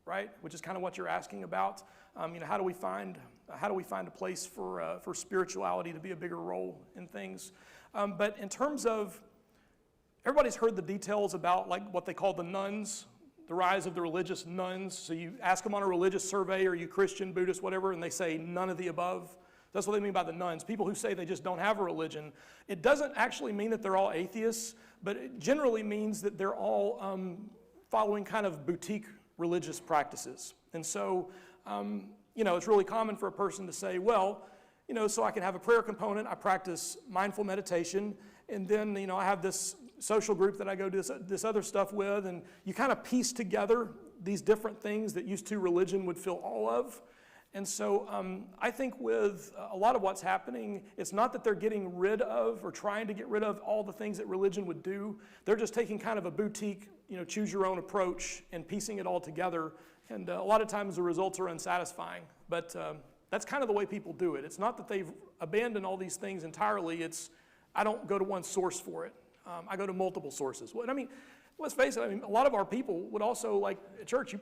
right? Which is kind of what you're asking about. How do we find a place for spirituality to be a bigger role in things? But in terms of, everybody's heard the details about like what they call the nuns, the rise of the religious nuns. So you ask them on a religious survey, are you Christian, Buddhist, whatever, and they say none of the above. That's what they mean by the nuns, people who say they just don't have a religion. It doesn't actually mean that they're all atheists, but it generally means that they're all following kind of boutique religious practices. And so, it's really common for a person to say, well, so I can have a prayer component, I practice mindful meditation, and then, I have this social group that I go do this other stuff with, and you kind of piece together these different things that used to religion would fill all of. And so I think with a lot of what's happening, it's not that they're getting rid of or trying to get rid of all the things that religion would do. They're just taking kind of a boutique, choose your own approach and piecing it all together. And a lot of times the results are unsatisfying. But that's kind of the way people do it. It's not that they've abandoned all these things entirely. It's, I don't go to one source for it. I go to multiple sources. Well, let's face it, a lot of our people would also, like at church,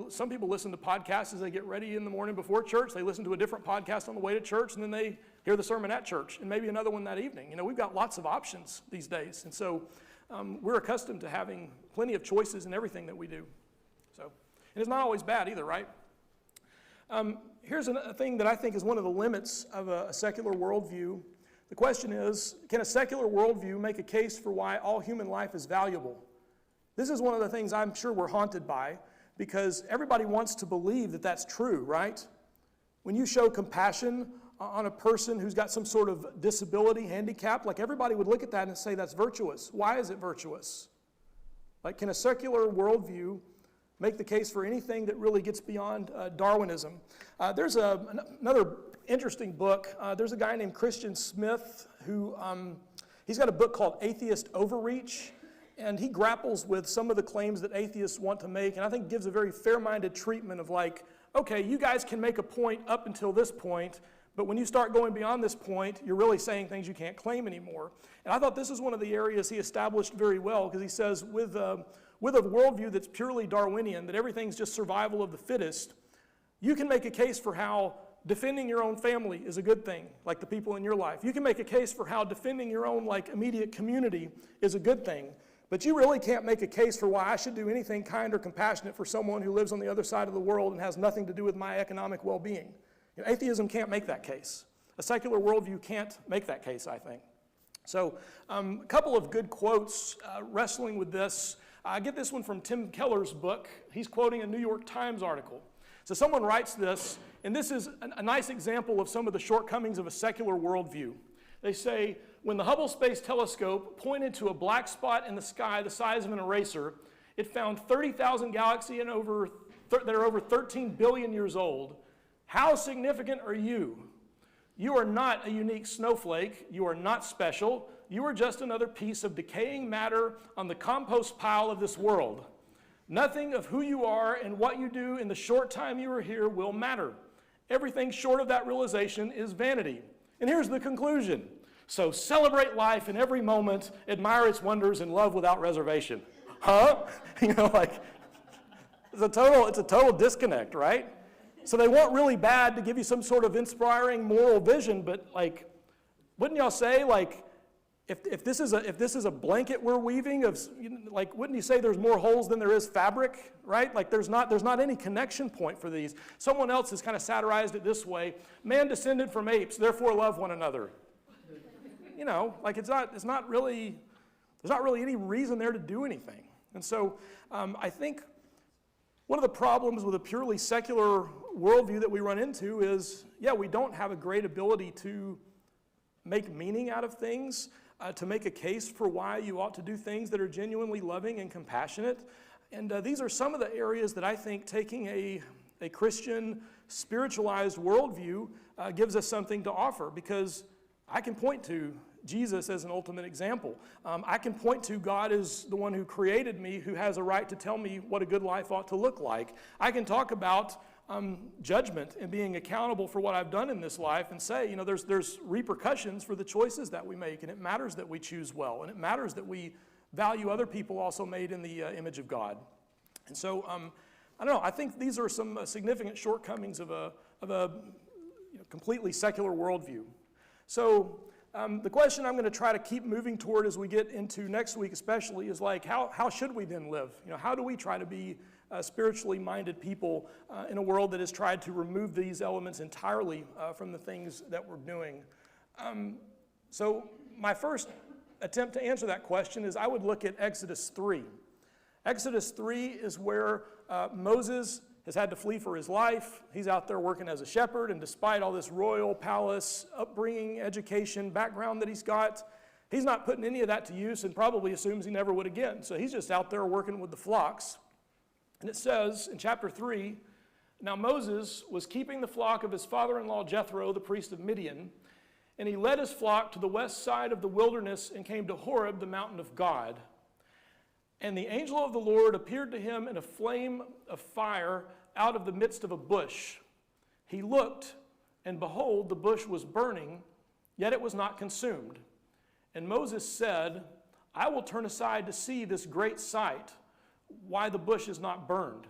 some people listen to podcasts as they get ready in the morning before church. They listen to a different podcast on the way to church, and then they hear the sermon at church, and maybe another one that evening. We've got lots of options these days. And so we're accustomed to having plenty of choices in everything that we do. So, and it's not always bad either, right? Here's a thing that I think is one of the limits of a secular worldview. The question is, can a secular worldview make a case for why all human life is valuable? This is one of the things I'm sure we're haunted by, because everybody wants to believe that that's true, right? When you show compassion on a person who's got some sort of disability, handicap, like everybody would look at that and say that's virtuous. Why is it virtuous? Like, can a secular worldview make the case for anything that really gets beyond Darwinism? There's another interesting book. There's a guy named Christian Smith who, he's got a book called Atheist Overreach. And he grapples with some of the claims that atheists want to make, and I think gives a very fair-minded treatment of like, okay, you guys can make a point up until this point, but when you start going beyond this point, you're really saying things you can't claim anymore. And I thought this is one of the areas he established very well, because he says with a worldview that's purely Darwinian, that everything's just survival of the fittest, you can make a case for how defending your own family is a good thing, like the people in your life. You can make a case for how defending your own immediate community is a good thing. But you really can't make a case for why I should do anything kind or compassionate for someone who lives on the other side of the world and has nothing to do with my economic well-being. Atheism can't make that case. A secular worldview can't make that case, I think. So a couple of good quotes wrestling with this. I get this one from Tim Keller's book. He's quoting a New York Times article. So someone writes this, and this is a nice example of some of the shortcomings of a secular worldview. They say, when the Hubble Space Telescope pointed to a black spot in the sky the size of an eraser, It found 30,000 galaxies that are over 13 billion years old. How significant are you? You are not a unique snowflake. You are not special. You are just another piece of decaying matter on the compost pile of this world. Nothing of who you are and what you do in the short time you are here will matter. Everything short of that realization is vanity. And here's the conclusion. So celebrate life in every moment, admire its wonders, and love without reservation. Huh? You know, like, it's a total disconnect, right? So they want really bad to give you some sort of inspiring moral vision, but like, wouldn't y'all say, like, if this is a blanket we're weaving of, like, wouldn't you say there's more holes than there is fabric, right? Like, there's not any connection point for these. Someone else has kind of satirized it this way: man descended from apes, therefore love one another. You know, like, there's not really any reason there to do anything. And so I think one of the problems with a purely secular worldview that we run into is, yeah, we don't have a great ability to make meaning out of things, to make a case for why you ought to do things that are genuinely loving and compassionate. And these are some of the areas that I think taking a Christian spiritualized worldview gives us something to offer, because I can point to Jesus as an ultimate example. I can point to God as the one who created me, who has a right to tell me what a good life ought to look like. I can talk about judgment and being accountable for what I've done in this life and say, you know, there's repercussions for the choices that we make, and it matters that we choose well, and it matters that we value other people also made in the image of God. And so, I don't know, I think these are some significant shortcomings of a completely secular worldview. So, the question I'm going to try to keep moving toward as we get into next week especially is, like, how should we then live? You know, how do we try to be spiritually minded people in a world that has tried to remove these elements entirely from the things that we're doing? So my first attempt to answer that question is I would look at Exodus 3. Exodus 3 is where Moses has had to flee for his life. He's out there working as a shepherd, and despite all this royal palace upbringing, education, background that he's got, he's not putting any of that to use and probably assumes he never would again. So he's just out there working with the flocks. And it says in chapter 3, now Moses was keeping the flock of his father-in-law Jethro, the priest of Midian, and he led his flock to the west side of the wilderness and came to Horeb, the mountain of God. And the angel of the Lord appeared to him in a flame of fire out of the midst of a bush. He looked, and behold, the bush was burning, yet it was not consumed. And Moses said, I will turn aside to see this great sight, why the bush is not burned.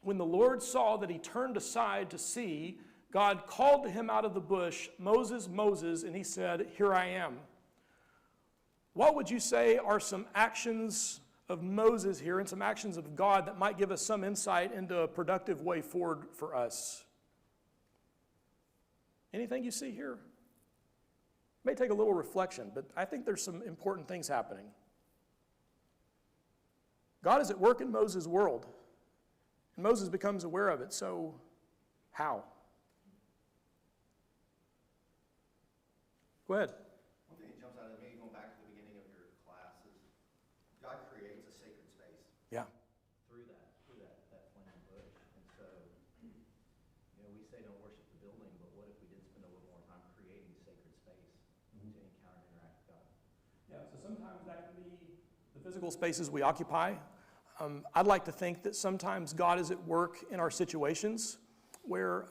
When the Lord saw that he turned aside to see, God called to him out of the bush, Moses, Moses, and he said, here I am. What would you say are some actions of Moses here and some actions of God that might give us some insight into a productive way forward for us? Anything you see here? It may take a little reflection, but I think there's some important things happening. God is at work in Moses' world, and Moses becomes aware of it. So, how? Go ahead. One thing that jumps out at me, going back to the beginning of your class, is God creates a sacred space. Yeah. through that flaming bush. And so, you know, we say don't worship the building, but what if we did spend a little more time creating sacred space to encounter and interact with God? Yeah, so sometimes that can be the physical spaces we occupy. I'd like to think that sometimes God is at work in our situations where,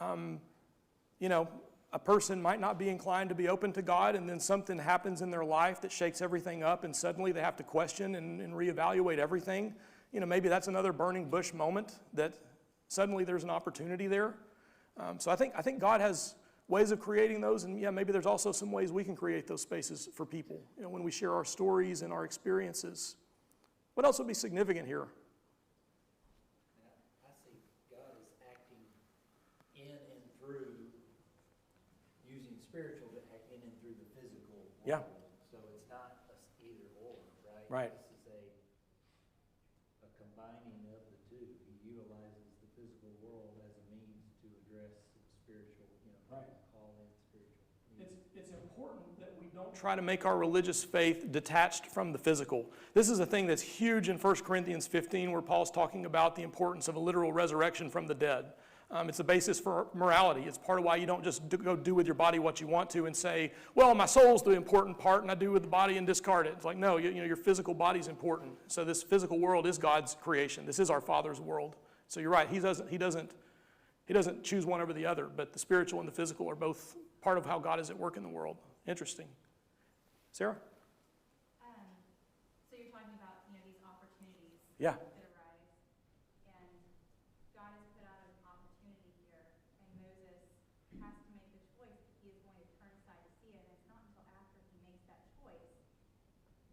a person might not be inclined to be open to God, and then something happens in their life that shakes everything up, and suddenly they have to question and reevaluate everything. You know, maybe that's another burning bush moment that suddenly there's an opportunity there. So I think God has ways of creating those, and yeah, maybe there's also some ways we can create those spaces for people, you know, when we share our stories and our experiences. What else would be significant here? I see God is acting in and through, using spiritual to act in and through the physical world. Yeah. So it's not either or, right? Right. This is a combining of the two. He utilizes the physical world as a means to address spiritual, Right. call in spiritual. it's important that we don't try to make our religious faith detached from the physical. This is a thing that's huge in 1 Corinthians 15, where Paul's talking about the importance of a literal resurrection from the dead. It's the basis for morality. It's part of why you don't just go do with your body what you want to and say, well, my soul's the important part and I do with the body and discard it. It's like, no, your physical body's important. So this physical world is God's creation. This is our Father's world. So you're right, he doesn't choose one over the other, but the spiritual and the physical are both part of how God is at work in the world. Interesting. Sarah? So you're talking about, these opportunities. Yeah. That arise, and God has put out an opportunity here, and Moses has to make the choice that he is going to turn aside to see it, and it's not until after he makes that choice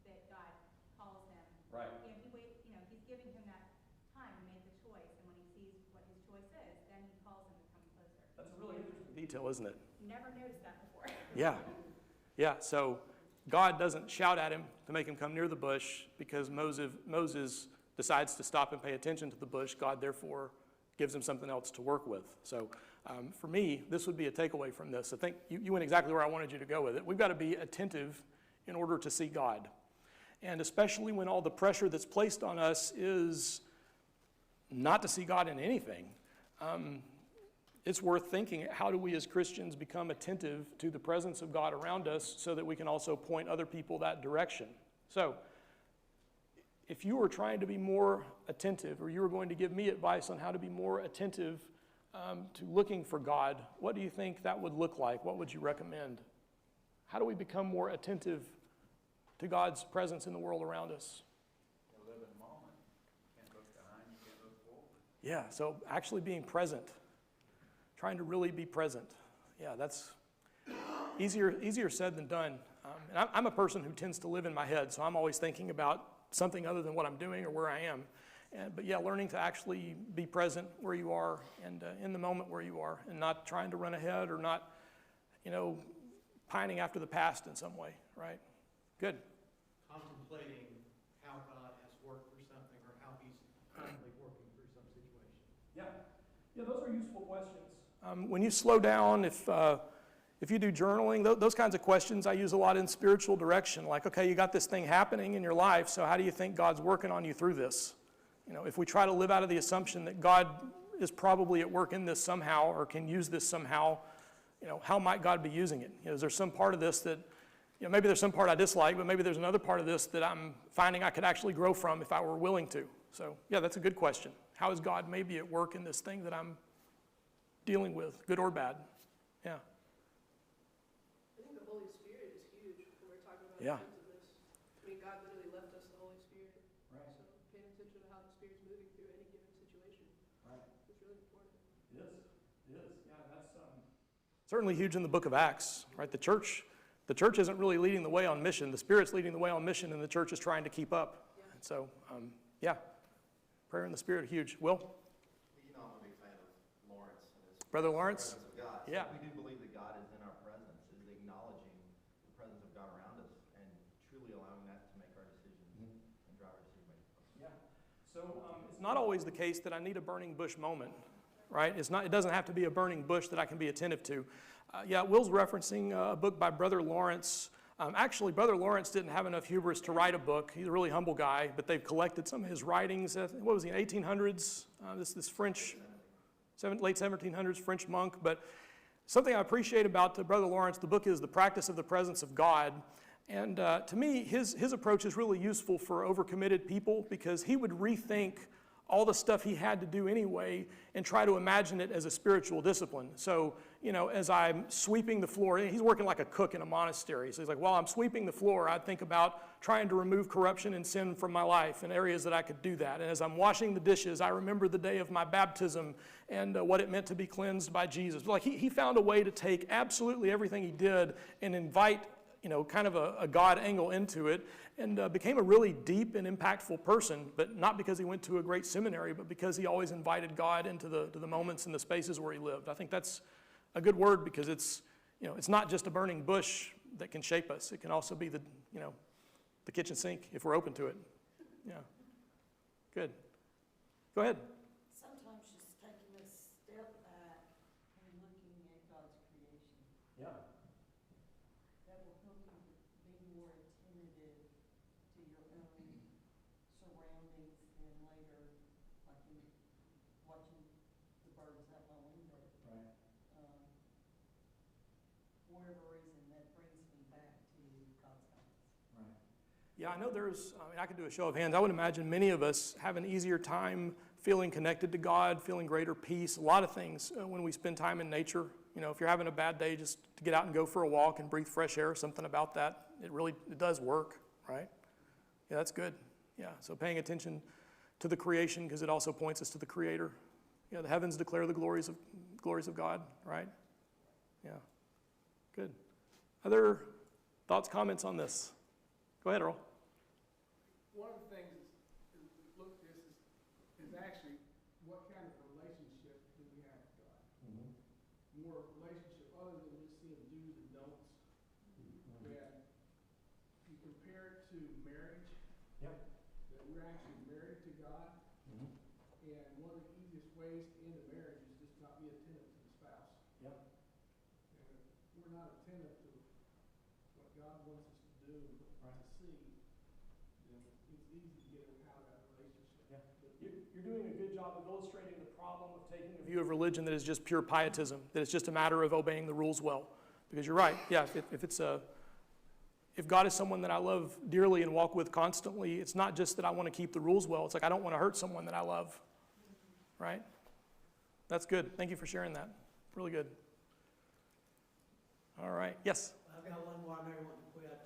that God calls him. Right. He's giving him that time to make the choice, and when he sees what his choice is, then he calls him to come closer. That's a really interesting detail, isn't it? Never noticed that before. Yeah. Yeah, so God doesn't shout at him to make him come near the bush because Moses decides to stop and pay attention to the bush. God, therefore, gives him something else to work with. So for me, this would be a takeaway from this. I think you went exactly where I wanted you to go with it. We've got to be attentive in order to see God. And especially when all the pressure that's placed on us is not to see God in anything, it's worth thinking, how do we as Christians become attentive to the presence of God around us so that we can also point other people that direction? So, if you were trying to be more attentive, or you were going to give me advice on how to be more attentive to looking for God, what do you think that would look like? What would you recommend? How do we become more attentive to God's presence in the world around us? You live in the moment. You can't look behind, you can't look forward. Yeah, so actually being present. Trying to really be present. Yeah, that's easier said than done. And I'm a person who tends to live in my head, so I'm always thinking about something other than what I'm doing or where I am. But yeah, learning to actually be present where you are and in the moment where you are, and not trying to run ahead or not, pining after the past in some way, right? Good. Contemplating how God has worked through something, or how he's currently working through some situation. Yeah, those are useful questions. When you slow down, if you do journaling, those kinds of questions I use a lot in spiritual direction. Like, okay, you got this thing happening in your life, so how do you think God's working on you through this? If we try to live out of the assumption that God is probably at work in this somehow or can use this somehow, how might God be using it? Is there some part of this that, maybe there's some part I dislike, but maybe there's another part of this that I'm finding I could actually grow from if I were willing to. So, yeah, that's a good question. How is God maybe at work in this thing that I'm dealing with, good or bad? Yeah. I think the Holy Spirit is huge when we're talking about Yeah. attentiveness. God literally left us the Holy Spirit. Right. So paying attention to how the Spirit's moving through any given situation Right. is really important. It is. Yeah, that's certainly huge in the book of Acts, right? The church isn't really leading the way on mission. The Spirit's leading the way on mission, and the church is trying to keep up. Yeah. And so, prayer and the Spirit are huge. Will? I'm a big fan of Lawrence and his Brother Lawrence? presence of God. So Yeah. we do believe that God is in our presence, is acknowledging the presence of God around us and truly allowing that to make our decisions and drive our decision making. Yeah. So it's not always the case that I need a burning bush moment, right? It doesn't have to be a burning bush that I can be attentive to. Will's referencing a book by Brother Lawrence. Actually, Brother Lawrence didn't have enough hubris to write a book. He's a really humble guy, but they've collected some of his writings. What was he, 1800s? This French, late 1700s French monk. But something I appreciate about Brother Lawrence, the book is The Practice of the Presence of God. And to me, his approach is really useful for overcommitted people because he would rethink all the stuff he had to do anyway and try to imagine it as a spiritual discipline. So, as I'm sweeping the floor, he's working like a cook in a monastery. So he's like, while I'm sweeping the floor, I think about trying to remove corruption and sin from my life and areas that I could do that. And as I'm washing the dishes, I remember the day of my baptism and what it meant to be cleansed by Jesus. Like he found a way to take absolutely everything he did and invite kind of a God angle into it, and became a really deep and impactful person, but not because he went to a great seminary, but because he always invited God into the moments and the spaces where he lived. I think that's a good word because it's not just a burning bush that can shape us. It can also be the kitchen sink if we're open to it. Yeah. Good. Go ahead. Sometimes just taking a step back and looking at God's creation. Yeah. Yeah, I know I could do a show of hands. I would imagine many of us have an easier time feeling connected to God, feeling greater peace, a lot of things when we spend time in nature. You know, if you're having a bad day, just to get out and go for a walk and breathe fresh air, something about that, it does work, right? Yeah, that's good. Yeah, so paying attention to the creation because it also points us to the Creator. Yeah, the heavens declare the glories of God, right? Yeah, good. Other thoughts, comments on this? Go ahead, Earl. One of the things look at this is actually what kind of relationship do we have with God? More relationship other than just seeing do's and don'ts. That you compare it to marriage. Yep. That we're actually married to God. And one of the easiest ways to end a marriage is just not be attentive to the spouse. Yep. And if we're not attentive to what God wants us to do, to see, then it's easy to get out of that relationship. Yeah. You're doing a good job of illustrating the problem of taking a view of religion that is just pure pietism, that it's just a matter of obeying the rules well. Because you're right, yeah, if God is someone that I love dearly and walk with constantly, it's not just that I want to keep the rules well, it's like I don't want to hurt someone that I love, right? That's good. Thank you for sharing that. Really good. All right, yes? I've got one more I may want to quit.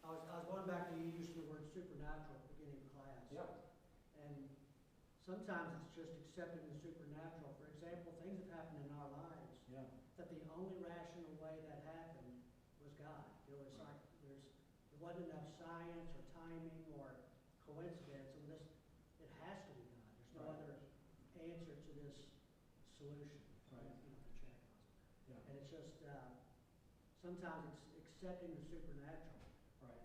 I was going back to you using the word supernatural at the beginning of class. Yeah. And sometimes it's just accepting the supernatural. For example, things have happened in our lives that the only rational way that happened was God. It was like there wasn't enough science or timing or coincidence. And it has to be God. There's no other answer to this solution. Right. You know, to check on. Yeah. And it's just sometimes it's accepting the supernatural. Right.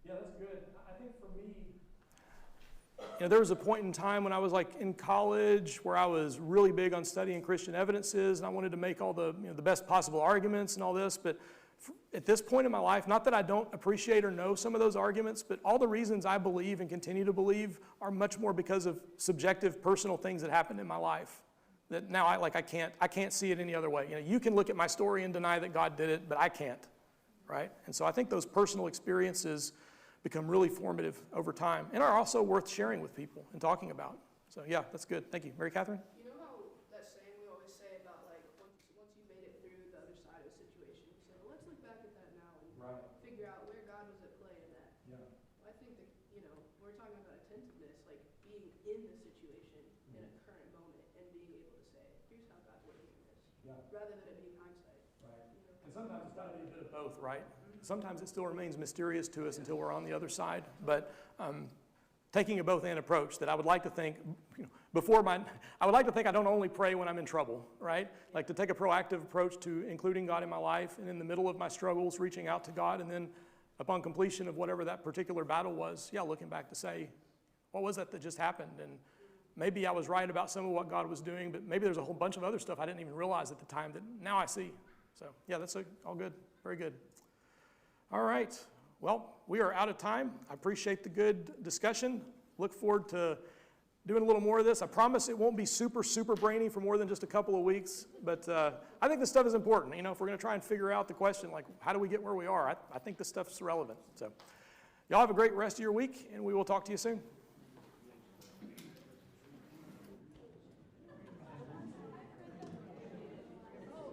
Yeah, that's good. I think for me, there was a point in time when I was like in college where I was really big on studying Christian evidences and I wanted to make all the best possible arguments and all this. But at this point in my life, not that I don't appreciate or know some of those arguments, but all the reasons I believe and continue to believe are much more because of subjective, personal things that happened in my life. That now I can't see it any other way. You can look at my story and deny that God did it, but I can't, right? And so I think those personal experiences become really formative over time and are also worth sharing with people and talking about. So yeah, that's good. Thank you. Mary Catherine? You know how that saying we always say about like once you made it through the other side of a situation, you say, well, let's look back at that now and figure out where God was at play in that. Yeah. I think that, we're talking about attentiveness, like being in the situation in a current moment and being able to say, here's how God's working in this, rather than it being hindsight. Right. And sometimes it's got to be a bit of both, right? Sometimes it still remains mysterious to us until we're on the other side. But taking a both-and approach that I would like to think, I would like to think I don't only pray when I'm in trouble, right? Like to take a proactive approach to including God in my life and in the middle of my struggles, reaching out to God, and then upon completion of whatever that particular battle was, looking back to say, what was that just happened? And maybe I was right about some of what God was doing, but maybe there's a whole bunch of other stuff I didn't even realize at the time that now I see. So that's all good. Very good. All right. Well, we are out of time. I appreciate the good discussion. Look forward to doing a little more of this. I promise it won't be super, super brainy for more than just a couple of weeks. But I think this stuff is important. If we're going to try and figure out the question, like, how do we get where we are? I think this stuff's relevant. So y'all have a great rest of your week, and we will talk to you soon.